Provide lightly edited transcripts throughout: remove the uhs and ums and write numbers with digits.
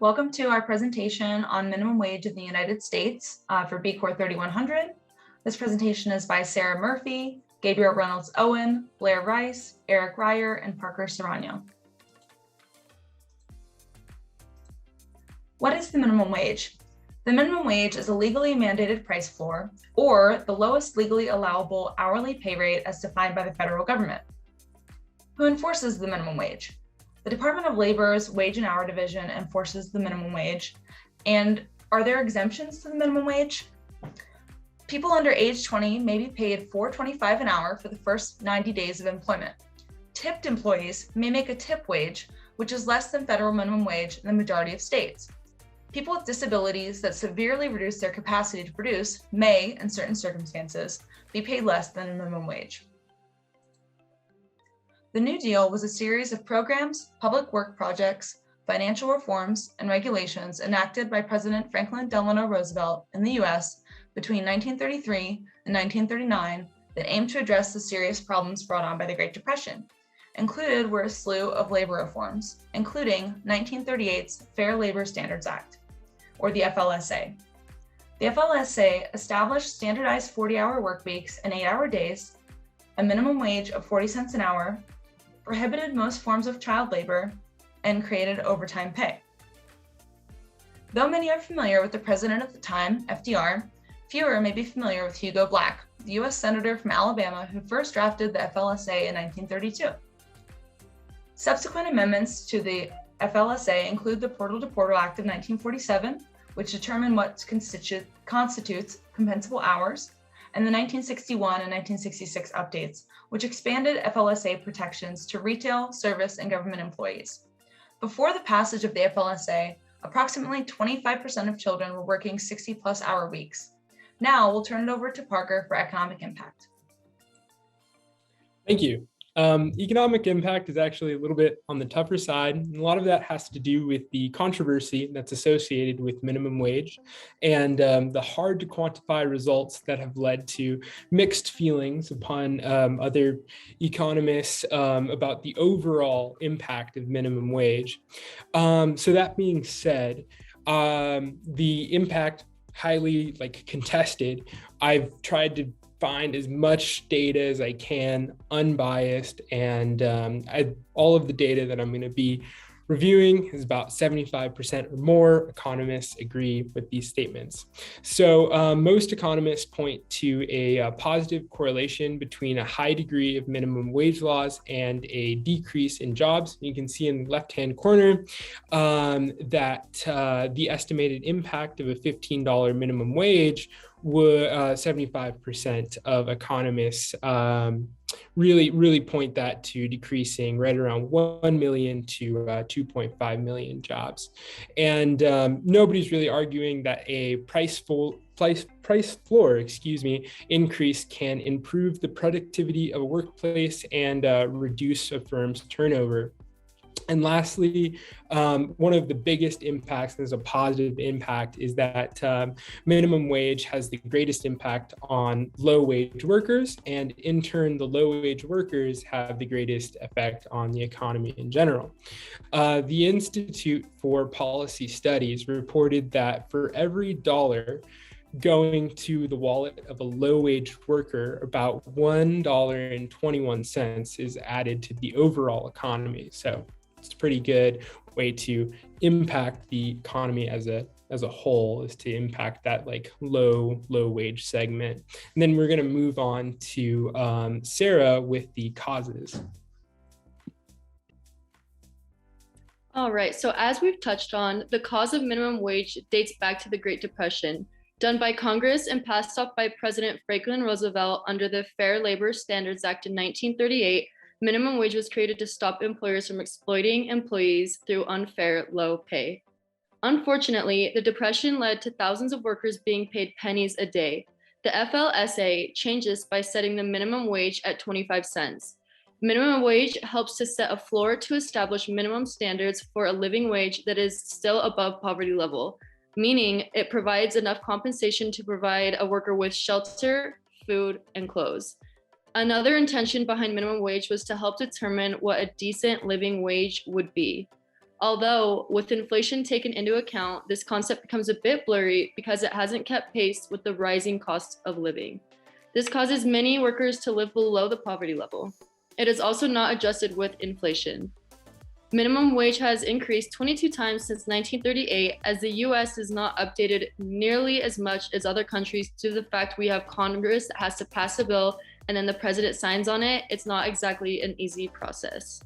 Welcome to our presentation on minimum wage in the United States for B Corp 3100. This presentation is by Sarah Murphy, Gabriel Reynolds-Owen, Blair Rice, Eric Ryor, and Parker Serrano. What is the minimum wage? The minimum wage is a legally mandated price floor, or the lowest legally allowable hourly pay rate as defined by the federal government. Who enforces the minimum wage? The Department of Labor's Wage and Hour Division enforces the minimum wage. And are there exemptions to the minimum wage? People under age 20 may be paid $4.25 an hour for the first 90 days of employment. Tipped employees may make a tip wage, which is less than federal minimum wage in the majority of states. People with disabilities that severely reduce their capacity to produce may, in certain circumstances, be paid less than a minimum wage. The New Deal was a series of programs, public work projects, financial reforms, and regulations enacted by President Franklin Delano Roosevelt in the US between 1933 and 1939 that aimed to address the serious problems brought on by the Great Depression. Included were a slew of labor reforms, including 1938's Fair Labor Standards Act, or the FLSA. The FLSA established standardized 40-hour work weeks and 8-hour days, a minimum wage of 40 cents an hour, prohibited most forms of child labor, and created overtime pay. Though many are familiar with the president of the time, FDR, fewer may be familiar with Hugo Black, the US Senator from Alabama who first drafted the FLSA in 1932. Subsequent amendments to the FLSA include the Portal to Portal Act of 1947, which determined what constitutes compensable hours, and the 1961 and 1966 updates, which expanded FLSA protections to retail, service, and government employees. Before the passage of the FLSA, approximately 25% of children were working 60-plus hour weeks. Now we'll turn it over to Parker for economic impact. Thank you. Economic impact is actually a little bit on the tougher side. And a lot of that has to do with the controversy that's associated with minimum wage and the hard to quantify results that have led to mixed feelings upon other economists about the overall impact of minimum wage. So that being said, the impact highly contested. I've tried to find as much data as I can, unbiased, and all of the data that I'm going to be reviewing is about 75% or more economists agree with these statements. So most economists point to a positive correlation between a high degree of minimum wage laws and a decrease in jobs. You can see in the left-hand corner that the estimated impact of a $15 minimum wage would 75% of economists really point that to decreasing right around 1 million to 2.5 million jobs. And nobody's really arguing that a price floor increase can improve the productivity of a workplace and reduce a firm's turnover. And lastly, one of the biggest impacts, and is a positive impact, is that minimum wage has the greatest impact on low-wage workers, and in turn, the low-wage workers have the greatest effect on the economy in general. The Institute for Policy Studies reported that for every dollar going to the wallet of a low-wage worker, about $1.21 is added to the overall economy. So it's a pretty good way to impact the economy as a whole, is to impact that low wage segment. And then we're going to move on to Sarah with the causes. All right, so as we've touched on, the cause of minimum wage dates back to the Great Depression, done by Congress and passed off by President Franklin Roosevelt under the Fair Labor Standards Act in 1938. Minimum wage was created to stop employers from exploiting employees through unfair low pay. Unfortunately, the Depression led to thousands of workers being paid pennies a day. The FLSA changed this by setting the minimum wage at 25 cents. Minimum wage helps to set a floor to establish minimum standards for a living wage that is still above poverty level, meaning it provides enough compensation to provide a worker with shelter, food, and clothes. Another intention behind minimum wage was to help determine what a decent living wage would be. Although, with inflation taken into account, this concept becomes a bit blurry because it hasn't kept pace with the rising cost of living. This causes many workers to live below the poverty level. It is also not adjusted with inflation. Minimum wage has increased 22 times since 1938, as the US is not updated nearly as much as other countries due to the fact we have Congress that has to pass a bill and then the president signs on it. It's not exactly an easy process.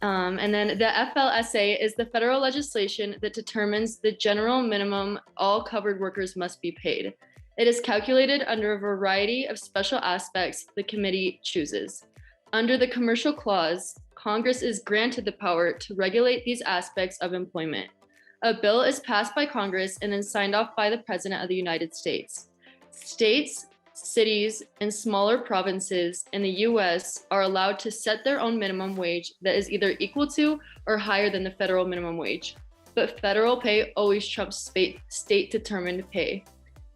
And then the FLSA is the federal legislation that determines the general minimum all covered workers must be paid. It is calculated under a variety of special aspects the committee chooses. Under the commercial clause, Congress is granted the power to regulate these aspects of employment. A bill is passed by Congress and then signed off by the President of the United States. States, cities, and smaller provinces in the US are allowed to set their own minimum wage that is either equal to or higher than the federal minimum wage. But federal pay always trumps state-determined pay.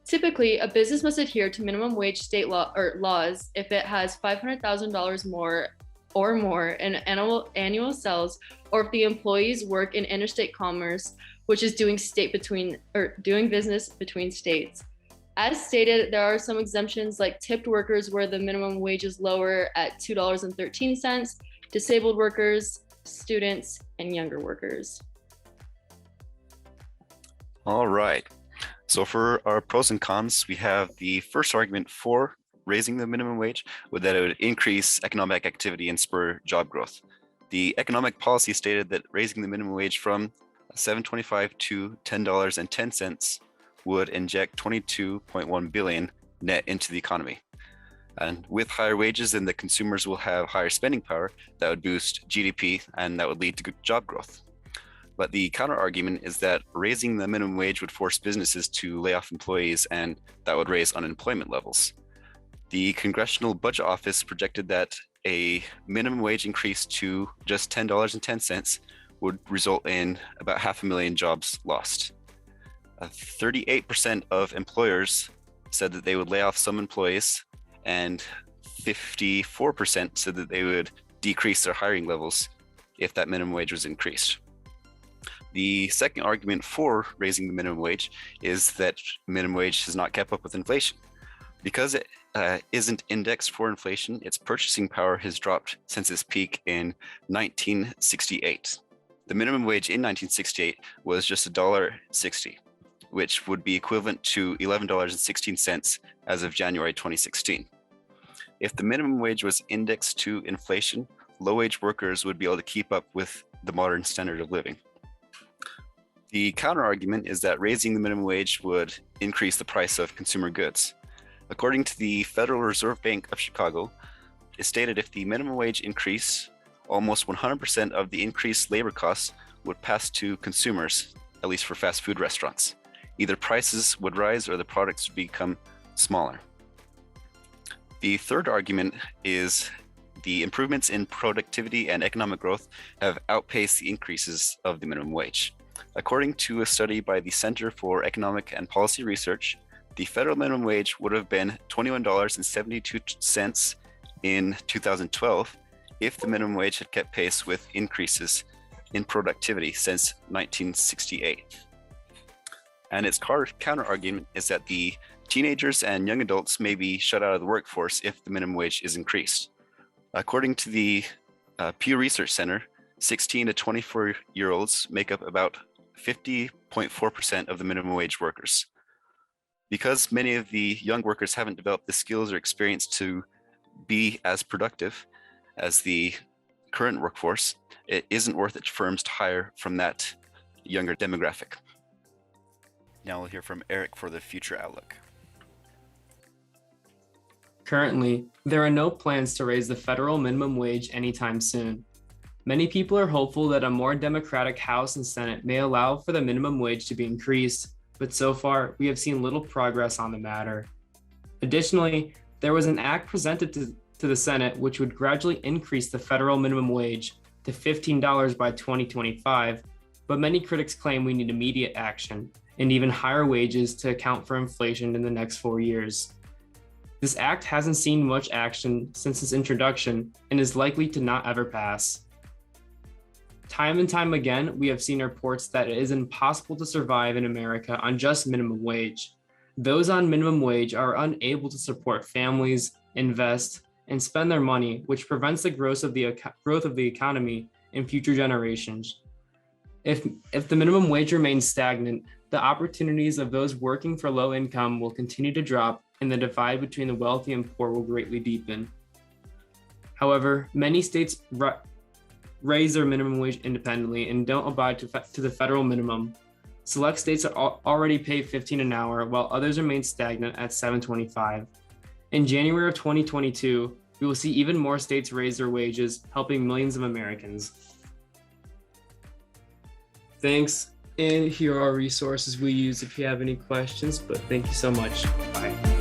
Typically, a business must adhere to minimum wage state laws if it has $500,000 more or more in annual sales, or if the employees work in interstate commerce, which is doing business between states. As stated, there are some exemptions like tipped workers where the minimum wage is lower at $2.13, disabled workers, students, and younger workers. All right. So for our pros and cons, we have the first argument for raising the minimum wage would that it would increase economic activity and spur job growth. The economic policy stated that raising the minimum wage from $7.25 to $10.10 would inject $22.1 billion net into the economy. And with higher wages, then the consumers will have higher spending power that would boost GDP and that would lead to good job growth. But the counter argument is that raising the minimum wage would force businesses to lay off employees and that would raise unemployment levels. The Congressional Budget Office projected that a minimum wage increase to just $10.10 would result in about 500,000 jobs lost. 38% of employers said that they would lay off some employees, and 54% said that they would decrease their hiring levels if that minimum wage was increased. The second argument for raising the minimum wage is that minimum wage has not kept up with inflation. Because it isn't indexed for inflation, its purchasing power has dropped since its peak in 1968. The minimum wage in 1968 was just $1.60, which would be equivalent to $11.16 as of January 2016. If the minimum wage was indexed to inflation, low-wage workers would be able to keep up with the modern standard of living. The counter-argument is that raising the minimum wage would increase the price of consumer goods. According to the Federal Reserve Bank of Chicago, it stated if the minimum wage increased, almost 100% of the increased labor costs would pass to consumers, at least for fast food restaurants. Either prices would rise or the products would become smaller. The third argument is the improvements in productivity and economic growth have outpaced the increases of the minimum wage. According to a study by the Center for Economic and Policy Research, the federal minimum wage would have been $21.72 in 2012 if the minimum wage had kept pace with increases in productivity since 1968. And its counter-argument is that the teenagers and young adults may be shut out of the workforce if the minimum wage is increased. According to the Pew Research Center, 16 to 24-year-olds make up about 50.4% of the minimum wage workers. Because many of the young workers haven't developed the skills or experience to be as productive as the current workforce, it isn't worth it to firms to hire from that younger demographic. Now we'll hear from Eric for the future outlook. Currently, there are no plans to raise the federal minimum wage anytime soon. Many people are hopeful that a more democratic House and Senate may allow for the minimum wage to be increased, but so far, we have seen little progress on the matter. Additionally, there was an act presented to the Senate which would gradually increase the federal minimum wage to $15 by 2025, but many critics claim we need immediate action and even higher wages to account for inflation in the next 4 years. This act hasn't seen much action since its introduction and is likely to not ever pass. Time and time again, we have seen reports that it is impossible to survive in America on just minimum wage. Those on minimum wage are unable to support families, invest, and spend their money, which prevents the growth of the economy in future generations. If the minimum wage remains stagnant, the opportunities of those working for low income will continue to drop, and the divide between the wealthy and poor will greatly deepen. However, many states raise their minimum wage independently and don't abide to the federal minimum. Select states already pay $15 an hour, while others remain stagnant at $7.25. In January of 2022, we will see even more states raise their wages, helping millions of Americans. Thanks, and here are resources we use if you have any questions, but thank you so much. Bye.